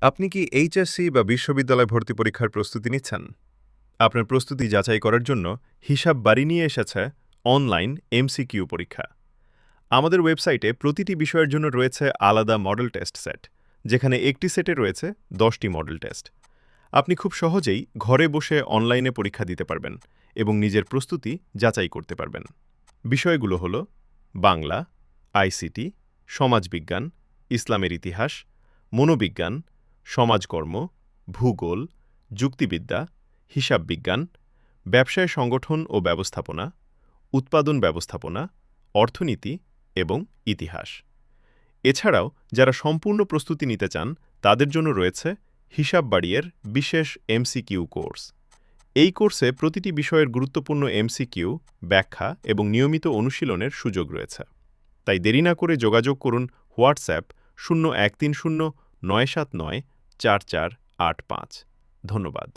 আপনি কি এইচএসসি বা বিশ্ববিদ্যালয় ভর্তি পরীক্ষার প্রস্তুতি নিচ্ছেন? আপনার প্রস্তুতি যাচাই করার জন্য হিসাব বাড়ি নিয়ে এসেছে অনলাইন এমসিকিউ পরীক্ষা। আমাদের ওয়েবসাইটে প্রতিটি বিষয়ের জন্য রয়েছে আলাদা মডেল টেস্ট সেট, যেখানে একটি সেটে রয়েছে 10টি মডেল টেস্ট। আপনি খুব সহজেই ঘরে বসে অনলাইনে পরীক্ষা দিতে পারবেন এবং নিজের প্রস্তুতি যাচাই করতে পারবেন। বিষয়গুলো হল বাংলা, আইসিটি, সমাজবিজ্ঞান, ইসলামের ইতিহাস, মনোবিজ্ঞান, সমাজকর্ম, ভূগোল, যুক্তিবিদ্যা, হিসাব বিজ্ঞান, ব্যবসায় সংগঠন ও ব্যবস্থাপনা, উৎপাদন ব্যবস্থাপনা, অর্থনীতি এবং ইতিহাস। এছাড়াও যারা সম্পূর্ণ প্রস্তুতি নিতে চান তাদের জন্য রয়েছে হিসাব বাড়িয়ের বিশেষ এমসিকিউ কোর্স। এই কোর্সে প্রতিটি বিষয়ের গুরুত্বপূর্ণ এমসিকিউ, ব্যাখ্যা এবং নিয়মিত অনুশীলনের সুযোগ রয়েছে। তাই দেরি না করে যোগাযোগ করুন হোয়াটসঅ্যাপ 0130 979 4485। ধন্যবাদ।